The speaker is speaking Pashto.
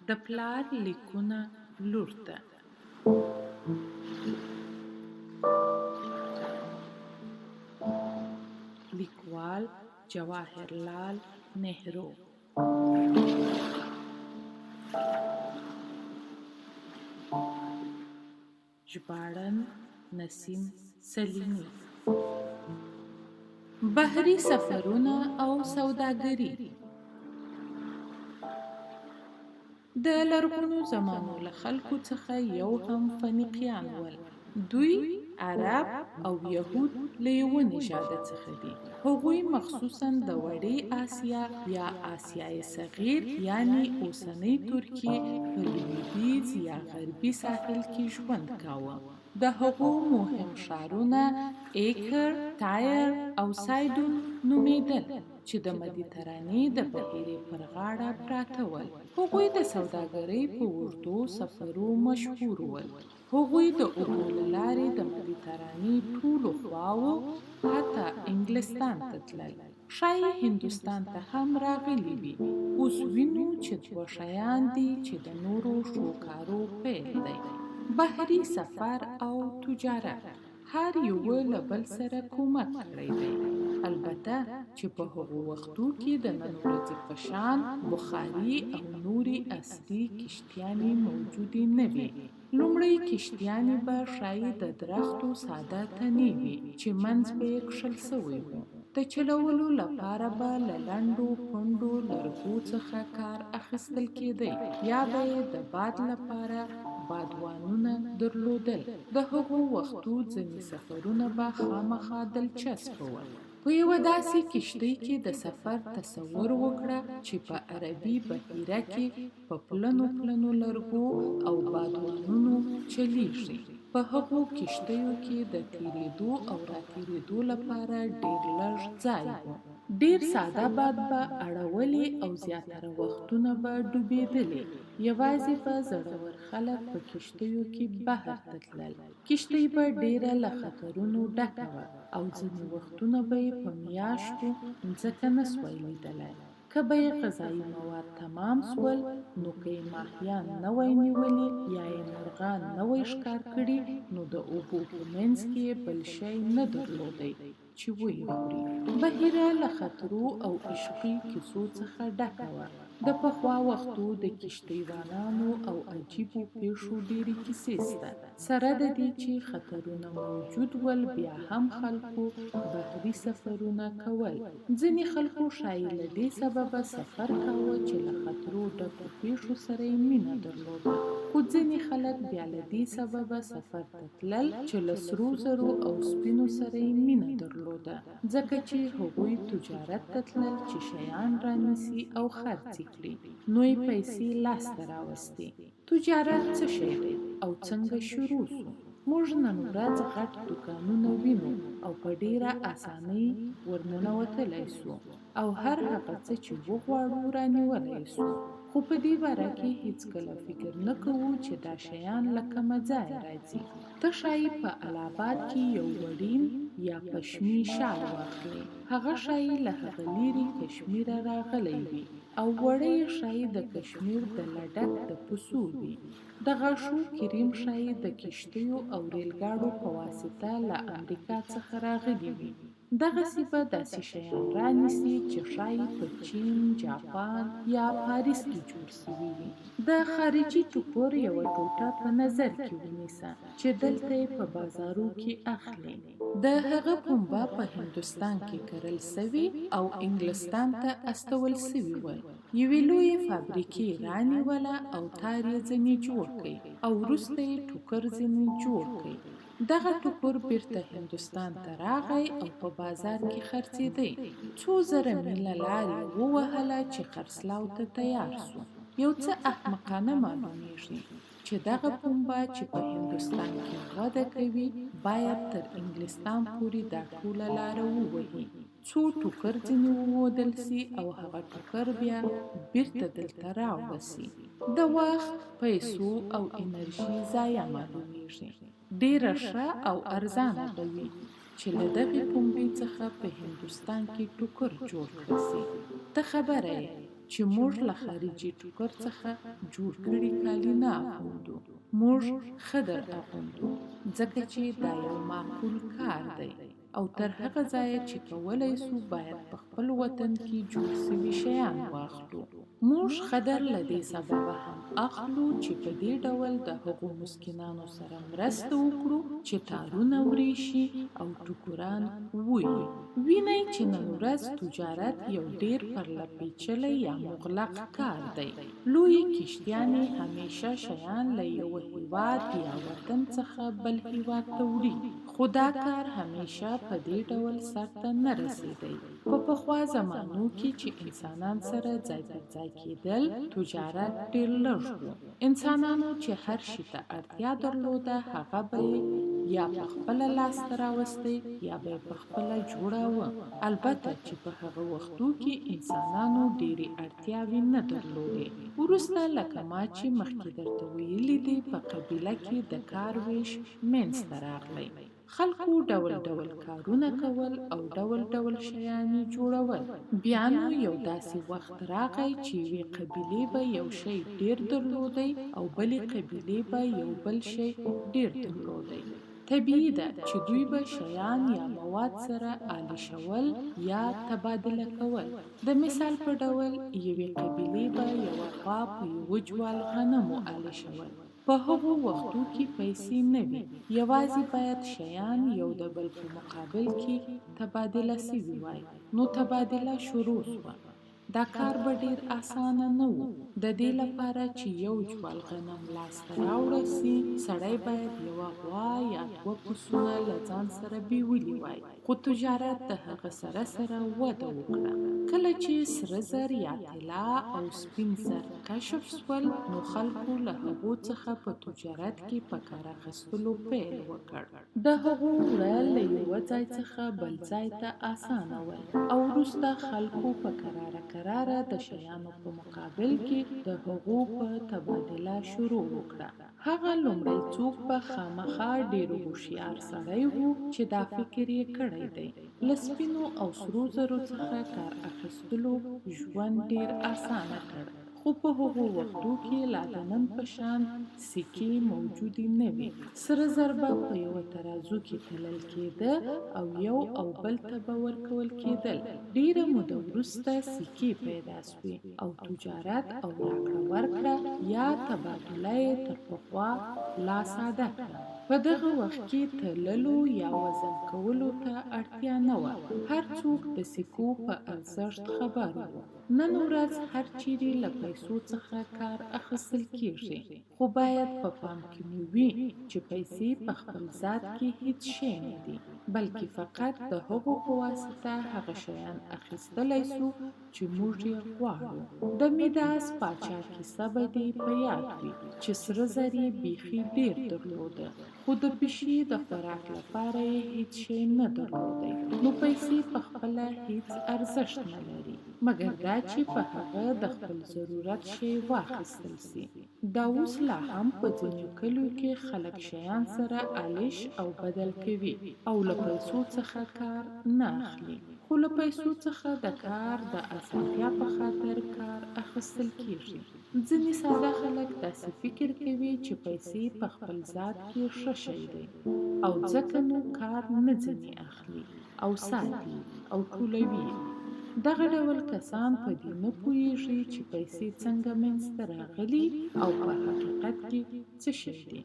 د پلار لیکونه لور ته. لیکوال جواهرلال نهرو. ژباړن نسیم سلیمی. بحري سفرونه او سوداګري. د لرغونو زمانو له خلکو څخه یو هم فنیقیان ول. دوی عرب او یهود له یوه نژاده څخه دي. هغوی مخصوصاً د وړې آسیا یا آسیای صغیر یعنی اوسنۍ ترکیې په لویدیځ یا غربي ساحل کې ژوند کاوه. د هغو مهم ښارونه ایکر، تایر او سایدون نومیدل چې د مدیترانې د بحیرې پر غاړه پراته ول. هغوی د سوداګرۍ په اوږدو سفرو مشهور ول. هغوی د اوبو له لارې د مدیترانې ټولو خواوو حتی انګلستان ته تلل. ښایي هندوستان ته هم راغلي وي. اوس وینو چې دوه شیان دي چې د نورو شوکارو پیل دی: بحري سفر او تجارت. هر یوه له بل سره کومک کړی دی. البته چې په هغو وختو کې د نن ورځې په شان بخاري او نورې عصري کشتیانې موجودې نه وې. لومړۍ کشتیانې به ښایي د درختو ساده تنې وي چې منځ به یې کښل سوی و. د چلولو لپاره به له لنډو پنډو لرګو څخه کار اخیستل کېدی یا به یې د باد لپاره بادوانونه درلودل. د هغو وختو ځینې سفرونه به خامخا دلچسپه ول. په یوه داسې کشتۍ کې د سفر تصور وکړه چې په عربي بحیره کې په پلنو پلنو لرګو او بادوانونو چلیږي. په هغو کشتیو کې د تیریدو او راتیریدو لپاره ډیر لږ ځای و. ډیر ساده باد به اړولې او زیاتره وختونه به ډوبېدلې. یوازې به زړور خلک په کشتیو کې بحر ته تلل. کشتۍ به ډیره له خطرونو ډکه وه او ځینې وختونه به یې په میاشتو ځمکه نه سوای لیدلی. که به یې غذایي مواد تمام سول، نو که یې ماهیان نه وای نیولي یا یې مرغان نه وای ښکار کړي، نو د اوبو په منځ کې یې بل شی نه درلودی چې ویې خوري. بحیره له خطرو او عشقي کیسو څخه ډکه وه. د پخوا وختو د کشتیوانانو او عجیبو پیښو ډیرې کیسې شته. سره د دې چې خطرونه موجود ول، بیا هم خلکو بحري سفرونه کول. ځینې خلکو ښایي له دې سببه سفر کاوه چې له خطرو ډکو پیښو سره یې مینه درلوده. خو ځینې خلک بیا له دې سببه سفر ته تلل چې له سرو زرو او سپینو سره یې مینه درلوده، ځکه چې هغوی تجارت ته تلل چې شیان رانیسي او خرڅ کړي، نو یې پیسې لاسته راوستې. تجارت څه شی دی او څنګه شروع سو؟ موږ نن ورځ غټ دوکانونه وینو او په ډیره اسانۍ ورننوتلی سو او هر هغه څه چې وغواړو رانیولی سو. خو په دې باره کې هیڅکله فکر نه کوو چې دا شیان له کومه ځایه راځي. ته ښایي په الهاباد کې یو وړین یا پشمي شال واخلې. هغه ښایي له هغه لیرې کشمیره راغلی وي او وړی ښایي د کشمیر د لډک د پسو وي. د غاښو کریم ښایي د کشتیو او ریلګاډو په واسطه له امریکا څخه راغلي وي. دغسې به داسې شیان رانیسي چې ښایي په چین، جاپان یا پاریس کې جوړ سوي وي. د خارجي ټوکر یوه ټوټه په نظر کې ونیسه چې دلته یې په بازارو کې اخلي. د هغه پنبه په هندوستان کې کرل سوي او انګلستان ته استول سوي ول. یوې لویې فابریکې رانیوله او تار یې ځینې جوړ کړي او وروسته یې ټوکر ځینې جوړ کړي. دغه ټوکر بیرته هندوستان ته راغی او په بازار کې خرڅېدی. څو زره میله لار یې ووهله چې خرڅلاو ته تیار سو. یو څه احمقانه معلومیږي چې دغه پنبه چې په هندوستان کې وده کوي باید تر انګلستان پورې دا ټوله لاره ووهي، څو ټوکر ځینې وودل سي او هغه ټوکر بیا بیرته دلته راوړه سي. د وخت، پیسو او انرژي ضایع معلومیږي. ډیره ښه او ارزانه به وي چې له دغې پنبې څخه په هندوستان کې ټوکر جوړ کړه سي. ته خبره یې چې موږ له خارجي ټوکر څخه جوړ کړي کالي نه اغوندو. موږ خدر اغوندو ځکه چې دا یو معقول کار دی او تر هغه ځایه چې کولای سو باید په خپل وطن کې جوړ سوي شیان واخلو. موږ خدر له دې سببه هم اخلو چې په دې ډول د هغو مسکینانو سره مرسته وکړو چې تارونه وریشي او ټوکران ووهي. وینئ چې نن ورځ تجارت یو ډیر پرله‌پیچلی یا مغلق کار دی. لویې کشتیانې همیشه شیان له یوه هیواد یا وطن څخه بل هیواد ته وړي، خو دا کار همیشه په دې ډول سرته نه رسیدی. په پخوا زمانو کې چې انسانان سره ځای پر ځای کېدل، تجارت ډیر لږ و. انسانانو چې هر شي ته اړتیا درلوده هغه به یا په خپله لاسته راوستی یا به یې په خپله جوړاوه. البته چې په هغه وختو کې انسانانو ډیرې اړتیاوې نه درلودې. وروسته لکه ما چې مخکې درته ویلي دي په قبیله کې د کار ویش منځته راغلی. خلکو ډول ډول کارونه کول او ډول ډول شیان جوړول. بیا نو یو داسې وخت راغی چې یوې قبیلې به یو شی ډیر درلودی او بلې قبیلې به یو بل شی ډیر درلودی. طبیعي ده چې دوی به شیان یا مواد سره آلیشول یا تبادله کول. د مثال په ډول یوې قبیلې به یوه خوا په یوه جوال غنمو آلیشول. په هغو وختو کې پیسې نه وي، یوازې باید شیان یو د بل په مقابل کې تبادله سوي وای، نو تبادله شروع سوه. دا کار به ډیر اسانه نه و. د دې لپاره چې یو جوال غنم لاسته راوړل سي، سړی باید یوه غوا یا دوه پسونه له ځان سره بیولي وای. خو تجارت د هغه سره سره وده وکړه. کله چې سره زر یا طلا او سپین زر کشف سول، نو خلکو له هغو څخه په تجارت کې په کار اخیستلو پیل وکړ. د هغو وړل له یوه ځای څخه بل ځای ته اسانه ول او وروسته خلکو په کراره د شیانو په مقابل کې د هغو په تبادله شروع وکړه. هغه لومړی څوک به خامخا ډیر هوښیار سړی و چې دا فکر یې کړی دی. له سپینو او سرو زرو څخه کار اخیستلو ژوند ډیر اسانه کړ. خو په هغو وختو کې لا د نن په شان سکې موجودې نه وې. سره زر به په یوه ترازو کې تلل کېده او یو او بل ته به ورکول کېدل. ډیره موده وروسته سکې پیدا سوې او تجارت او راکړه ورکړه یا تبادله یې تر پخوا لا ساده کړه. په دغه وخت کې تللو یا وزن کولو ته اړتیا نه وه. هر څوک د سکو په ارزښت خبر و. نن ورځ هر چیرې له پیسو څخه کار اخیستل کیږي، خو باید په پام کې مو وي چې پیسې په خپل ذات کې هیڅ شی نه دي، بلکې فقط د هغو په واسطه هغه شیان اخیستلی سو چې موږ یې غواړو. د میداس پاچا کیسه به دې په یاد وي چې سره زر یې بیخي ډیر درلوده، خو د پیشې د خوراک لپاره یې هیڅ شی نه درلودی. نو پیسې په خپله هیڅ ارزښت نه لري مګر دا چې په هغه د خپل ضرورت شی واخیستل سي. دا اوس لا هم په ځینو کلیو کې خلک شیان سره آلیش او بدل کوي او له پیسو څخه کار نه اخلي، خو له پیسو څخه د کار د اسانتیا په خاطر کار اخیستل کیږي. ځینې ساده خلک داسې فکر کوي چې پیسې په خپل ذات کې ښه شی دی او ځکه نو کار نه ځینې اخلي او ساتي او ټولوي. دغه ډول کسان په دې نه پوهیږي چې پیسې څنګه منځته راغلي او په حقیقت کې څه شی دي.